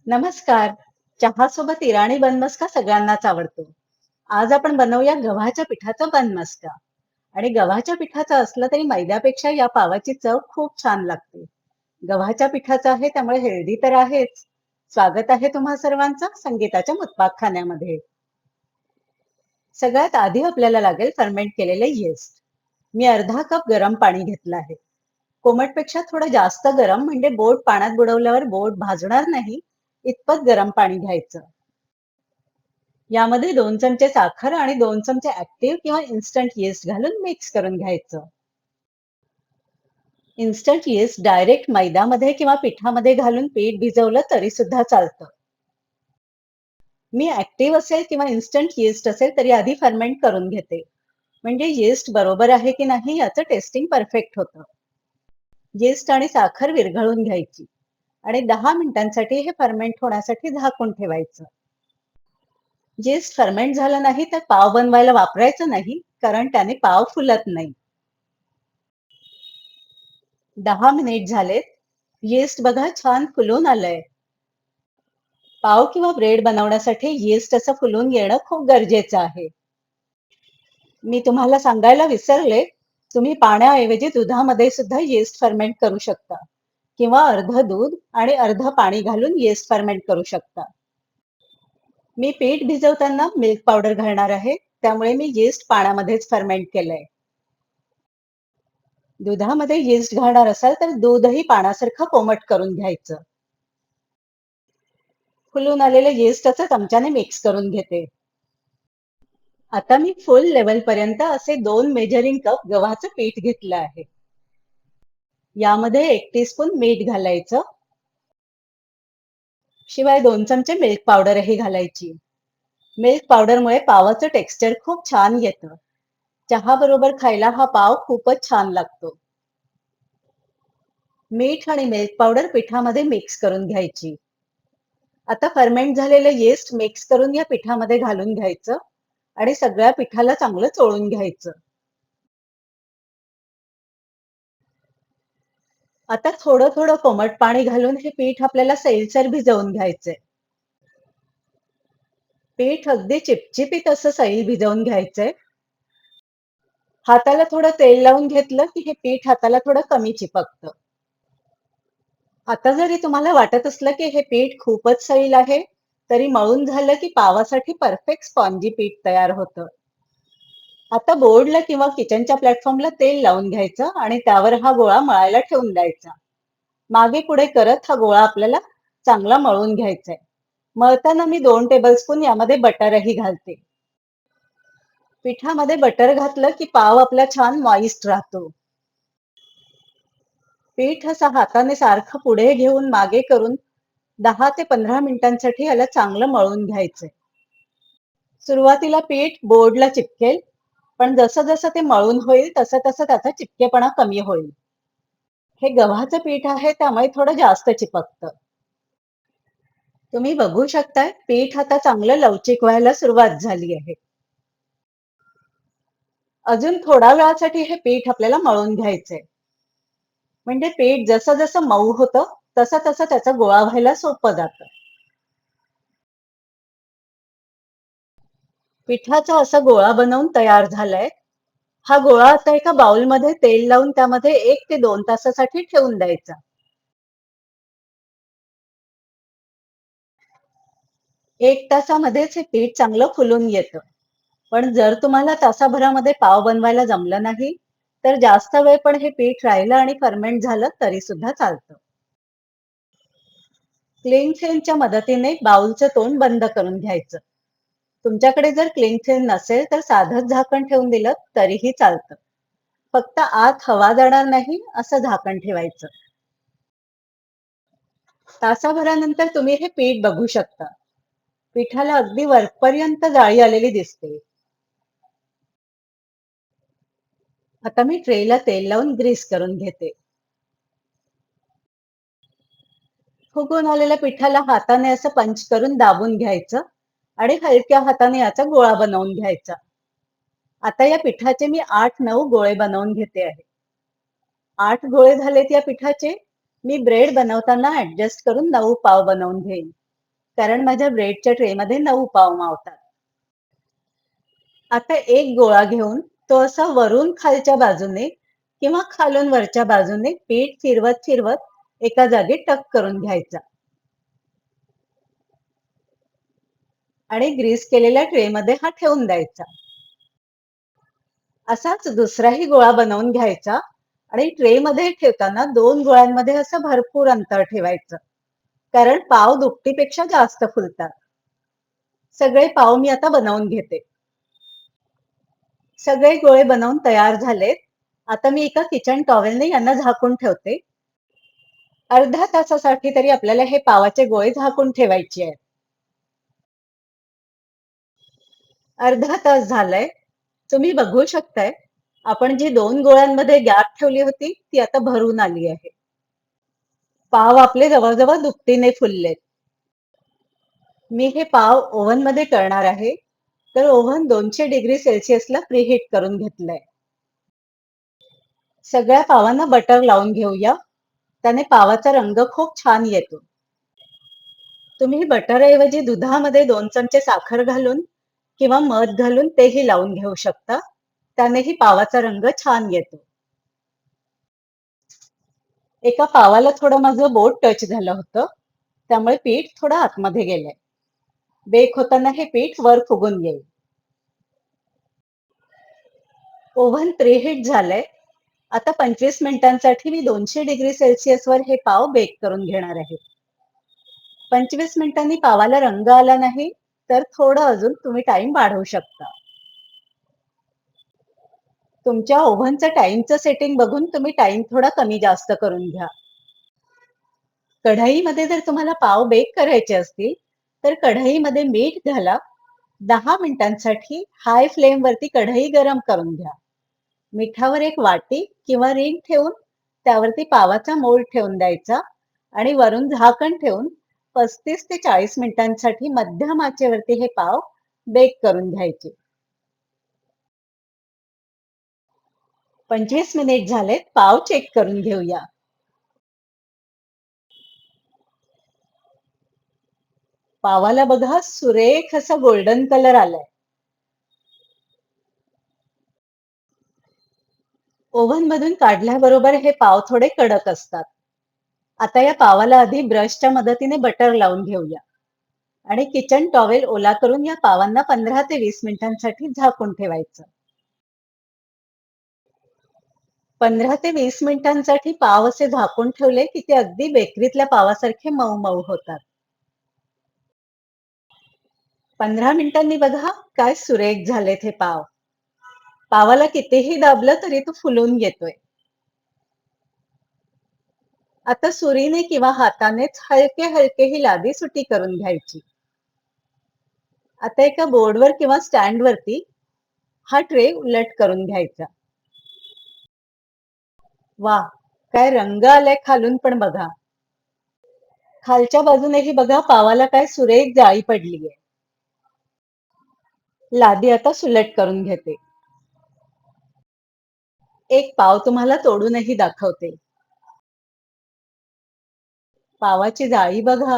नमस्कार. चहासोबत इराणी बनमस्का सगळ्यांनाच आवडतो. आज आपण बनवूया गव्हाच्या पिठाचा बनमस्का. आणि गव्हाच्या पिठाचा असला तरी मैद्यापेक्षा या पावाची चव खूप छान लागते. गव्हाच्या पिठाचा आहे त्यामुळे हेल्दी तर आहेच. स्वागत आहे तुम्हा सर्वांचं संगीताच्या मुतपाकखान्यामध्ये. सगळ्यात आधी आपल्याला लागेल फर्मेंट केलेले येस्ट. मी अर्धा कप गरम पाणी घेतलं आहे. कोमटपेक्षा थोडं जास्त गरम म्हणजे बोट पाण्यात बुडवल्यावर बोट भाजणार नाही इतपत गरम पाणी घ्यायचं. यामध्ये 2 चमचे साखर आणि 2 चमचे ऍक्टिव्ह किंवा इन्स्टंट यीस्ट घालून मिक्स करून घ्यायचं. इन्स्टंट यीस्ट डायरेक्ट मैद्यामध्ये किंवा पिठामध्ये घालून पीठ भिजवलं तरी सुद्धा चालतं. मी ऍक्टिव्ह असेल किंवा इन्स्टंट यीस्ट असेल तरी आधी फर्मेंट करून घेते. म्हणजे यीस्ट बरोबर आहे की नाही याचं टेस्टिंग परफेक्ट होतं. यीस्ट आणि साखर विरघळून घ्यायची आणि 10 मिनिटांसाठी हे फर्मेंट होण्यासाठी झाकून ठेवायचं. यीस्ट फर्मेंट झालं नाही तर पाव बनवायला वापरायचं नाही, कारण त्याने पाव फुलत नाही. 10 मिनिट झालेत. यीस्ट बघा छान फुलून आलंय. पाव किंवा ब्रेड बनवण्यासाठी यीस्ट असं फुलून येणं खूप गरजेचं आहे. मी तुम्हाला सांगायला विसरले, तुम्ही पाण्याऐवजी दुधामध्ये सुद्धा यीस्ट फर्मेंट करू शकता किंवा अर्ध दूध आणि अर्ध पाणी घालून यीस्ट फर्मेंट करू शकता. मी पीठ भिजवताना मिल्क पावडर घालणार आहे, त्यामुळे मी यीस्ट पाण्यामध्येच फर्मेंट केलंय. दुधामध्ये यीस्ट घालणार असाल तर दूधही पाण्यासारखं कोमट करून घ्यायचं. फुलून आलेले यीस्ट असं चमच्याने मिक्स करून घेते. आता मी फुल लेवल पर्यंत असे 2 मेजरिंग कप गव्हाचं पीठ घेतलं आहे. यामध्ये 1 टीस्पून मीठ घालायचं. शिवाय 2 चमचे मिल्क पावडरही घालायची. मिल्क पावडरमुळे पावाचं टेक्स्चर खूप छान येतं. चहा बरोबर खायला हा पाव खूपच छान लागतो. मीठ आणि मिल्क पावडर पिठामध्ये मिक्स करून घ्यायची. आता फर्मेंट झालेलं यीस्ट मिक्स करून या पिठामध्ये घालून घ्यायचं आणि सगळ्या पिठाला चांगलं चोळून घ्यायचं. आता थोडं थोडं कोमट पाणी घालून हे पीठ आपल्याला सैलसर भिजवून घ्यायचंय. पीठ अगदी चिपचिपीत असं सैल भिजवून घ्यायचंय. हाताला थोडं तेल लावून घेतलं की हे पीठ हाताला थोडं कमी चिपकतं. आता जरी तुम्हाला वाटत असलं की हे पीठ खूपच सैल आहे, तरी मळून झालं की पावासाठी परफेक्ट स्पॉन्जी पीठ तयार होतं. आता बोर्डला किंवा किचनच्या प्लॅटफॉर्मला तेल लावून घ्यायचं आणि त्यावर हा गोळा मळायला ठेवून द्यायचा. मागे पुढे करत हा गोळा आपल्याला चांगला मळून घ्यायचा आहे. मळताना मी 2 टेबलस्पून यामध्ये बटरही घालते. पिठामध्ये बटर घातलं की पाव आपला छान मॉइस्ट राहतो. पीठ असं हाताने सारखं पुढे घेऊन मागे करून 10 ते 15 मिनिटांसाठी याला चांगलं मळून घ्यायचंय. सुरुवातीला पीठ बोर्डला चिपकेल, पण जसं जसं ते मळून होईल तसं तसं त्याचा चिपकेपणा कमी होईल. हे गव्हाचं पीठ आहे त्यामुळे थोडं जास्त चिपकतं. तुम्ही बघू शकताय पीठ आता चांगलं लवचिक व्हायला सुरुवात झाली आहे. अजून थोड्या वेळासाठी हे पीठ आपल्याला मळून घ्यायचंय. म्हणजे पीठ जसं जसं मऊ होतं तसं तसं त्याचा गोळा व्हायला सोपं जातं. पिठाचा असा गोळा बनवून तयार झालाय. हा गोळा आता एका बाउलमध्ये तेल लावून त्यामध्ये 1 ते 2 तासासाठी ठेवून द्यायचा. 1 तासामध्येच हे पीठ चांगलं फुलून येतं. पण जर तुम्हाला तासाभरामध्ये पाव बनवायला जमलं नाही, तर जास्त वेळ पण हे पीठ राहिलं आणि फर्मेंट झालं तरी सुद्धा चालतं. क्लिंग फिल्मच्या मदतीने बाउलचं तोंड बंद करून घ्यायचं. तुमच्याकडे जर क्लिंग फिल्म नसेल तर साधंच झाकण ठेवून दिलं तरीही चालतं. फक्त आत हवा जाणार नाही असं झाकण ठेवायचं. तासाभरानंतर तुम्ही हे पीठ बघू शकता. पिठाला अगदी वरपर्यंत जाळी आलेली दिसते. आता मी ट्रेला तेल लावून ग्रीस करून घेते. फुगून आलेल्या पिठाला हाताने असं पंच करून दाबून घ्यायचं आणि हलक्या हाताने याचा गोळा बनवून घ्यायचा. आता या पिठाचे मी 8-9 गोळे बनवून घेते आहे. 8 गोळे झालेत या पिठाचे. मी ब्रेड बनवताना ऍडजस्ट करून 9 पाव बनवून घेईन. कारण माझ्या ब्रेडच्या ट्रेमध्ये 9 पाव मावतात. आता एक गोळा घेऊन तो असा वरून खालच्या बाजूने किंवा खालून वरच्या बाजूने पीठ फिरवत फिरवत एका जागी टक करून घ्यायचा आणि ग्रीस केलेल्या ट्रेमध्ये हा ठेवून द्यायचा. असाच दुसराही गोळा बनवून घ्यायचा आणि ट्रेमध्ये ठेवताना दोन गोळ्यांमध्ये असं भरपूर अंतर ठेवायचं, कारण पाव दुपटीपेक्षा जास्त फुलतात. सगळे पाव मी आता बनवून घेते. सगळे गोळे बनवून तयार झालेत. आता मी एका किचन टॉवेलने यांना झाकून ठेवते. अर्ध्या तासासाठी तरी आपल्याला हे पावाचे गोळे झाकून ठेवायचे आहेत. अर्धा तास झालाय. तुम्ही बघू शकताय, आपण जी दोन गोळ्यांमध्ये गॅप ठेवली होती ती आता भरून आली आहे. पाव आपले जवळजवळ दुपटीने फुललेत. मी हे पाव ओव्हन मध्ये करणार आहे, तर ओव्हन 200 डिग्री सेल्सिअसला प्रीहीट करून घेतलंय. सगळ्या पावांना बटर लावून घेऊया. त्याने पावाचा रंग खूप छान येतो. तुम्ही बटरऐवजी दुधामध्ये 2 चमचे साखर घालून किंवा मध घालून तेही लावून घेऊ शकता. त्यानेही पावाचा रंग छान येतो. एका पावाला थोडं माझं बोट टच झालं होतं, त्यामुळे पीठ थोडं आतमध्ये गेलंय. बेक होताना हे पीठ वर फुगून येईल. ओव्हन प्रीहीट झालंय. आता 25 मिनिटांसाठी मी 200 डिग्री सेल्सिअसवर हे पाव बेक करून घेणार आहे. 25 मिनिटांनी पावाला रंग आला नाही, तर थोडं अजून तुम्ही टाइम वाढवू शकता. तुमच्या ओव्हनचं टाइमचं सेटिंग बघून तुम्ही टाइम थोडा कमी जास्त करून घ्या. कढईमध्ये जर तुम्हाला पाव बेक करायचे असतील, तर कढईमध्ये मीठ घाला. 10 मिनिटांसाठी हाय फ्लेम वरती कढई गरम करून घ्या. मिठावर एक वाटी किंवा रिंग ठेवून त्यावरती पावाचा मोल्ड ठेवून द्यायचा आणि वरून झाकण ठेवून 35 ते 40 मिनिटांसाठी मध्यम आचेवरती हे पाव बेक करून घ्यायचे. 25 मिनिट झालेत, पाव चेक करून घेऊया. पावाला बघा सुरेख असा गोल्डन कलर आलाय. ओव्हन मधून काढल्याबरोबर हे पाव थोडे कडक असतात. आता या पावाला आधी ब्रशच्या मदतीने बटर लावून घेऊया आणि किचन टॉवेल ओला करून या पावांना 15 ते 20 मिनिटांसाठी झाकून ठेवायचं. 15 ते 20 मिनिटांसाठी पाव असे झाकून ठेवले की ते अगदी बेकरीतल्या पावासारखे मऊ मऊ होतात. 15 मिनिटांनी बघा काय सुरेख झालेत हे पाव. पावाला कितीही दाबलं तरी तो फुलून येतोय. आता सुरीने किंवा हातानेच हलके हलके ही लादी सुटी करून घ्यायची. आता एका बोर्डवर किंवा स्टँड वरती हा ट्रे उलट करून घ्यायचा. वा, काय रंग आलाय खालून पण बघा. खालच्या बाजूनेही बघा पावाला काय सुरेख जाळी पडलीये. लादी आता सुलट करून घेते. एक पाव तुम्हाला तोडूनही दाखवते. पावाची जाळी बघा.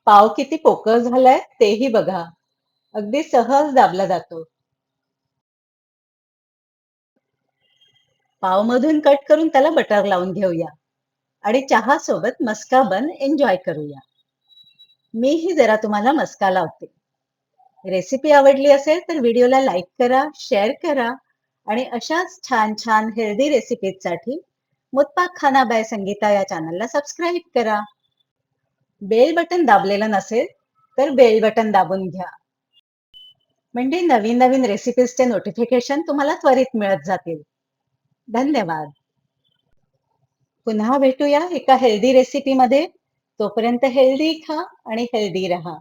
पाव किती पोकळ झालाय तेही बघा. अगदी सहज दाबला जातो. पाव मधून कट करून त्याला बटर लावून घेऊया आणि चहा सोबत मस्का बन एन्जॉय करूया. मीही जरा तुम्हाला मस्का लावते. रेसिपी आवडली असेल तर व्हिडिओला लाईक करा, शेअर करा आणि अशाच छान छान हेल्दी रेसिपीजसाठी मुत्ताक खाना बाय संगीता या चॅनलला सबस्क्राईब करा. बेल बटन दाबलेलं नसेल तर बेल बटन दाबून घ्या, म्हणजे नवीन नवीन रेसिपीजचे नोटिफिकेशन तुम्हाला त्वरित मिळत जातील. धन्यवाद. पुन्हा भेटूया एका हेल्दी रेसिपीमध्ये. तोपर्यंत हेल्दी खा आणि हेल्दी रहा.